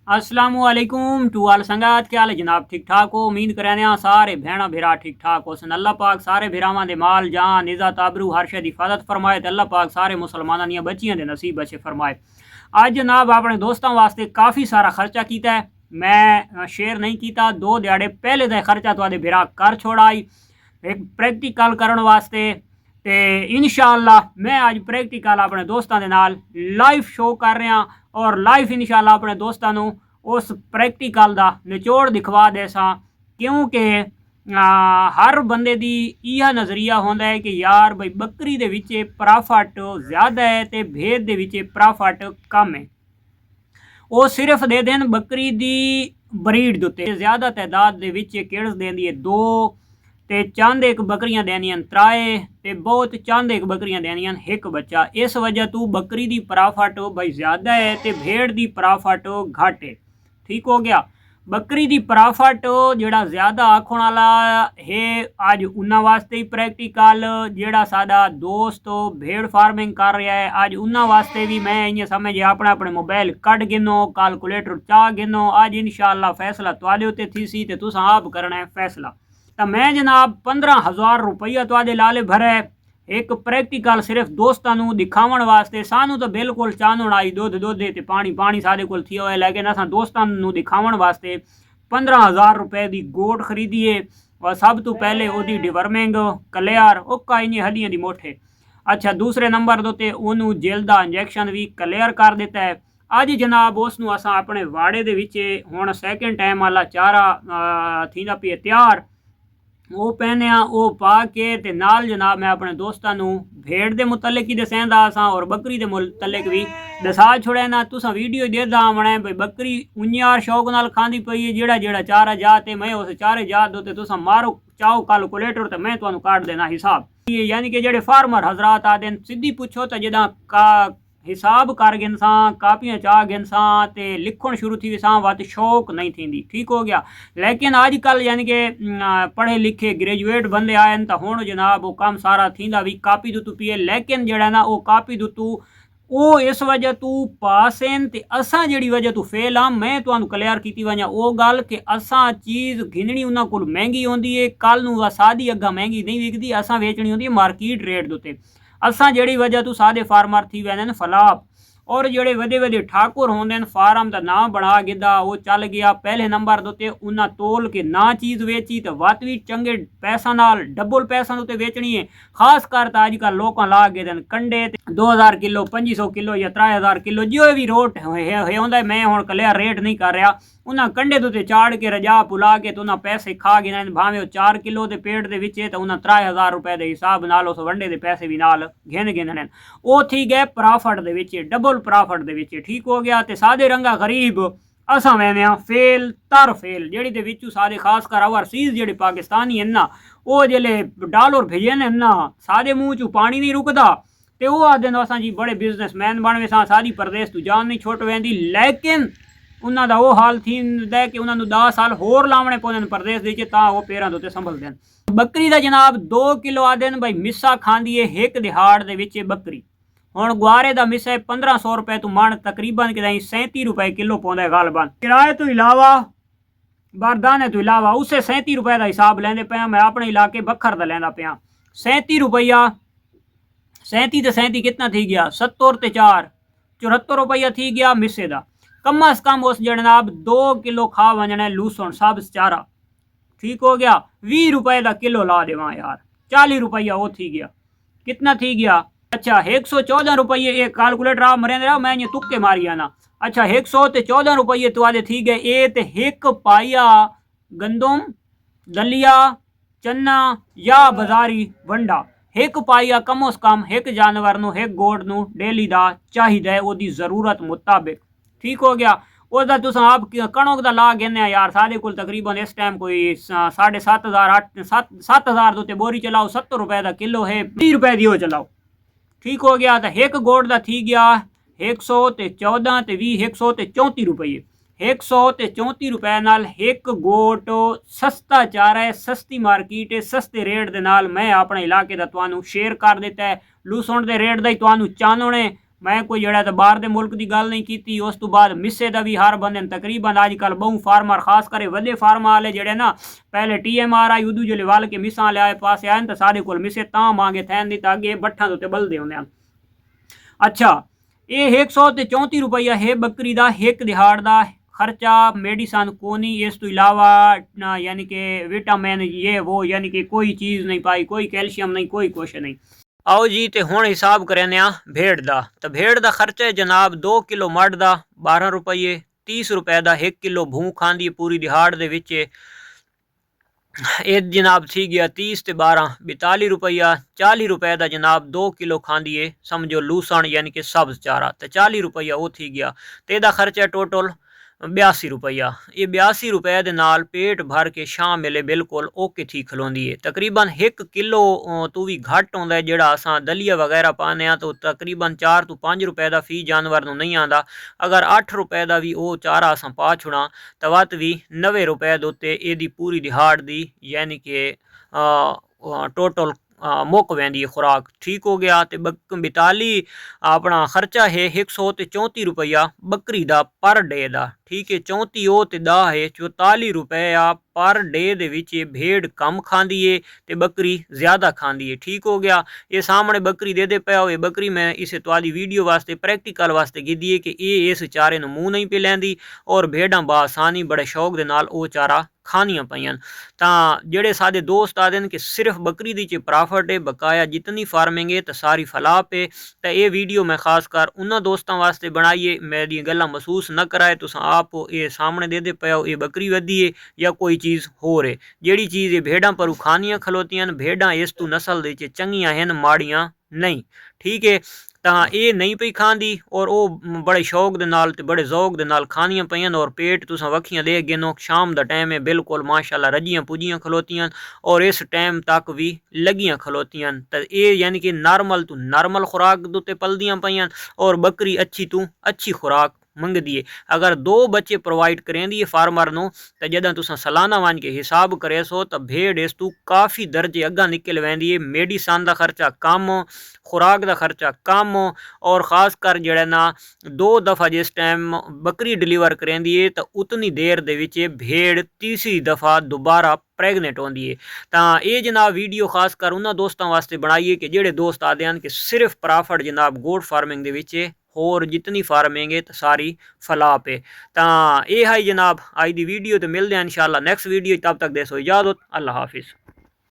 अस्सलामुअलैकुम टू आल संगत क्या हाल है जनाब। ठीक ठाक हो? उम्मीद करें सारे भैन भरा ठीक ठाक हो सन। अल्लाह पाक सारे भरावां दे माल जान इज़्ज़त आबरू हर शे दी हिफाजत फरमाए ते अल्लाह पाक सारे मुसलमानां दियां बच्चियां दे नसीब अच्छे फरमाए। अज जनाब अपने दोस्तों वास्ते काफ़ी सारा खर्चा किया है। मैं शेयर नहीं किया, 2 दिहाड़े पहले का खर्चा तुहाडे भरा कर छोड़ाई एक प्रैक्टिकल करने वास्ते। तो इंशाअल्लाह मैं अज प्रैक्टिकल अपने दोस्तों के नाल लाइव शो कर रहा और लाइव इंशाअल्लाह अपने दोस्तों को उस प्रैक्टिकल का निचोड़ दिखवा दे सा, क्योंकि हर बंदे दी यह नज़रिया होंदा है कि यार भाई बकरी दे विचे प्रॉफिट ज़्यादा है तो भेड़ दे विचे प्रॉफिट कम है। वो सिर्फ दे देन बकरी दी ब्रीड दुते ज़्यादा तादाद दे विच किड्स देंदी है 2 ते चंद एक बकरियां देनियां 3 ते बहुत चंद एक बकरियां देनियां 1 बच्चा। इस वजह तू बकरी दी प्रॉफिट भाई ज़्यादा है ते भेड़ दी प्रॉफिट घट है। ठीक हो गया। बकरी दी प्रॉफिट जेड़ा ज़्यादा आखण वाला है अज उन्हां वास्ते ही प्रैक्टिकल जेड़ा साडा दोस्त भेड़ फार्मिंग कर रहा है अज उन्हां वास्ते भी मैं इं समझे अपना अपने मोबाइल कट गिनो कैलकुलेटर चा गिनो। अज इंशाअल्लाह फैसला तुहाडे उत्ते थी सी ते तुसां आप करना है फैसला। तो मैं जनाब 15,000 रुपया तुहाडे लाले भरे एक प्रैक्टिकल सिर्फ दोस्तों को दिखावन वास्ते। सानू तो बिल्कुल चानण आई दुध ते पानी पानी साढ़े कोल थी हो, लेकिन असां दोस्तों को दिखावन वास्ते 15,000 रुपए की गोट खरीदी है और सब तो पहले वो डिवर्मिंग क्लियर ओका इन हड्डियां दी मोठे। अच्छा दूसरे नंबर दोते उन्होंने जेल का इंजैक्शन भी क्लियर कर दिता है। अज जनाब उसनू असां अपने वाड़े दे विच हुण सैकेंड टाइम वाला चारा थींदा पिया तैयार वो पहने वो पा के ते नाल जनाब मैं अपने दोस्तों को भेड़ के मुतलिक ही दसेंदा सा और बकरी के मुतलिक भी दसा छोड़े ना। तुसा वीडियो देदा आना भाई बकरी उन्यार शौक नाल खांदी पई है जेड़ा जेड़ा चारा जाते मैं उस चारे जा दो ते तुसा मारो चाहो कैलकुलेटर तो मैं तुहानू काट देना हिसाब। यानी कि जेड़े फार्मर हजरात आते सीधी पूछो तो जिदा का हिसाब कर गिन सा कापियां चाह गिन सा ते लिखण शुरू थी सा वत शौक नहीं थी। ठीक हो गया। लेकिन अजकल यानी कि पढ़े लिखे ग्रेजुएट बंदे आए तो हुण जनाब वो काम सारा थींदा भी कापी दुतू पिए, लेकिन जड़ा ना वो कापी दुतू वो इस वजह तू पास हैं ते असां जिहड़ी वजह तू फेल हाँ। मैं तुहानू क्लियर की वजा वो गल कि असां चीज़ घिननी उन्होंने कोल महंगी होंदी है, कल नूं सादी अग्गा महंगी नहीं विकदी, असां वेचनी होंदी है मार्केट रेट दुते। असां जिहड़ी वजह तू सादे फार्मर थी वैन फलाप और जेड़े वडे वडे ठाकुर होंदे फार्म का नाम बना गिदा वो चल गया पहले नंबर दोते उन्हें तोल के ना चीज़ वेची तो वत भी चंगे पैसा नाल डबल पैसा उत्ते वेचनी है। खास कर अजकल लोग ला गए दिन कंडे 2000 किलो 2500 किलो या 3000 किलो जो भी रोट होंदा। मैं हुण क्लियर रेट नहीं कर रहा। उन्हें कंडे उत्ते चाड़ के रजा पुला के तो उन्हें पैसे खा गए भावें 4 किलो के पेट के विच तो उन्हें 3000 रुपए के हिसाब नाल उस वंडे के पैसे भी नाल घिन गिनने वो थी गए प्रॉफिट दे विच डबल प्रॉफिट दे विच। ठीक हो गया। तो सादे रंगा गरीब असां वह फेल तर फेल जेड़ी दे विचू सादे खास कर ओवरसीज जेड़े पाकिस्तानी हैं ना वो जेले डॉलर भेजन ना सादे मुँह चू पानी नहीं रुकदा तो वो आखते असां जी बड़े बिजनेसमैन बन वे सारी प्रदेश तू जान नहीं छुट वेंदी। लेकिन उन्होंने वो हाल थी कि उन्होंने 10 साल होर लावने पौंदे प्रदेश के वो पैरों के संभलते हैं। बकरी का जनाब 2 किलो आदे भाई मिस्सा खाँदी है एक दिहाड़ के बकरी। हुण गुआरे का मिस्सा 1500 रुपए तो मन तकरीबन कि 37 रुपए किलो पौंदा है गालबान। किराए तो इलावा बारदाने तो इलावा उसे 37 रुपए का हिसाब लेंदे पे। मैं अपने इलाके बखर का लेंदा पिया 37 रुपया। 37 तो 37 कितना थी गया 70 ते 4 74 रुपया थी गया मिस्से का। कम अज कम उस जनाब 2 किलो खा वजना लूसन सब चारा। ठीक हो गया। 20 रुपए का किलो ला देवा यार 40 रुपया वो थी गया कितना थी गया। अच्छा 114 रुपये एक कैलकुलेटर आप मरेंदे रहो मैं ये तुक्के मारी आना। अच्छा 114 रुपये तो आदे थी गए ये तो एक पाइया गंदम दलिया चन्ना या बाजारी वंडा एक पाइया कम उस कम एक जानवर नू एक गोड़ नू डेली का चाहिए है वो जरूरत मुताबिक। ठीक हो गया। उसका तुस आप कणक का ला गिने यार साढ़े को तकरीबन इस टाइम कोई 7,500 7,000 तो बोरी चलाओ 70 रुपए का किलो है 20 रुपए की चलाओ। ठीक हो गया। तो एक गोड़ का थी गया 114 ते 20 134 रुपये 134 रुपए नाल एक गोट सस्ता चारा है सस्ती मार्केट है सस्ते रेट के नाल मैं अपने इलाके का तुहानू शेयर कर दिता है। लूसण के रेट का ही तुहानू चानण है मैं कोई जड़ा तो बाहर दे मुल्क की गल नहीं की। उस तो बाद मिस्से का भी हर बंदे तकरीबन अजकल बहु फार्मर खास करे वड्डे फार्मर वाले जड़े ना पहले TMR आई उदू जो वाल के मिसा ले आए पास आए तो सारे को मिस्से तां मांगे थैन दी ताकि बट्ठा तो बलदे होंगे। अच्छा ये 134 रुपया है बकरी का एक दिहाड़ का खर्चा। मेडिसन कोनी इस तो इलावा यानी कि विटामिन ये वो यानी कि कोई चीज़ नहीं पाई, कोई कैल्शियम नहीं, कोई कुछ नहीं। आओ जी तो हुण हिसाब करें भेड़ का। तो भेड़ का खर्चा है जनाब 2 किलो मड का 12 रुपये, 30 रुपए का 1 किलो भूख खाँदी पूरी दिहाड़ दे विच। ये जनाब थी गया 30 ते 12 42 रुपया। 40 रुपए का जनाब 2 किलो खाँदी है समझो लूसण यानी कि सब्ज चारा, तो 40 रुपया वो थी गया। तो यदा खर्चा टोटल 82 रुपया। ये 82 रुपए के नाल पेट भर के शाम वेले बिल्कुल ओके थी खलोंदी है। तकरीबन 1 किलो तो भी घट होंदा है जेड़ा असां दलिया वगैरह पाने तो तकरीबन 4 तो 5 रुपए का फी जानवर नूं नहीं आंदा। अगर 8 रुपए का भी वो चारा असां पा छुड़ा तो वत भी 90 रुपए के उत्ते एदी पूरी दिहाड़ दी यानी कि टोटल मुक वेंदी है खुराक। ठीक हो गया। तो 42 अपना खर्चा है 134 रुपया बकरी का पर डे का। ठीक है 34 हो तो 10 है 44 रुपया पर डे दे विच भेड़ कम खाँदी है तो बकरी ज़्यादा खाँदी है। ठीक हो गया। ये सामने बकरी दे पाया हुए बकरी मैं इसे तुहाडी वीडियो वास्ते प्रैक्टिकल वास्ते कीती है कि ये इस चारे नूं मूँह नहीं पे लैंदी और भेड़ां बासानी बड़े शौक दे नाल वो चारा खानियां पईयां। तां जेड़े साडे दोस्त आदे कि सिर्फ बकरी दी च प्रॉफिट है बकाया जितनी फार्मिंग है तो सारी फलाह पे। तो ये वीडियो मैं खास कर उन्होंने दोस्तों वास्ते बनाई है मेरी गल्लां महसूस न कराए तुसां आप ये सामने दे पाया ये बकरी वधी है या कोई चीज़ हो रहे जेड़ी चीज़ ये भेड़ां पर खानियां खलोतियां भेड़ां इस तू नस्ल दे चंगियां हैं माड़ियां नहीं। ठीक है ਤਾਂ ਇਹ नहीं पई खाँदी और वो बड़े शौक दे नाल ते बड़े ज़ौक दे नाल खानियां पईयां और पेट तुसां वखियां दे गिनो शाम दा टाइम है बिल्कुल माशाल्लाह रजियां पुजियां खलोतियां और इस टाइम तक भी लगियां खलोतियां। तो ये यानी कि नॉर्मल तो नॉर्मल खुराक उत्ते पलदियां पईयां और बकरी अच्छी तो अच्छी खुराक मंगदी है। अगर 2 बच्चे प्रोवाइड करेंदी है फार्मर नूं तो जदां तुसां सालाना वन के हिसाब करे सो तो भेड़ इस तू काफ़ी दर्जे अग्गा निकल वेंदी है। मेडिसन का खर्चा कम, खुराक का खर्चा कम और ख़ास कर जड़ा ना 2 दफ़ा जिस टाइम बकरी डिलीवर करेंदी है तो उतनी देर दे विच भेड़ तीसरी दफ़ा दोबारा प्रैगनेंट होंदी है। तो ये जनाब वीडियो खास कर उन्होंने दोस्तों वास्ते बनाई है कि जेड़े दोस्त आते हैं कि सिर्फ प्रॉफिट जनाब गोट फार्मिंग दे विच और जितनी फार्मिंग है तो सारी फलाह पे। तो ये है जनाब आज दी वीडियो तो मिलते हैं इंशाल्लाह नेक्स्ट वीडियो। तब तक दे सो इजाज़त। अल्लाह हाफिज़।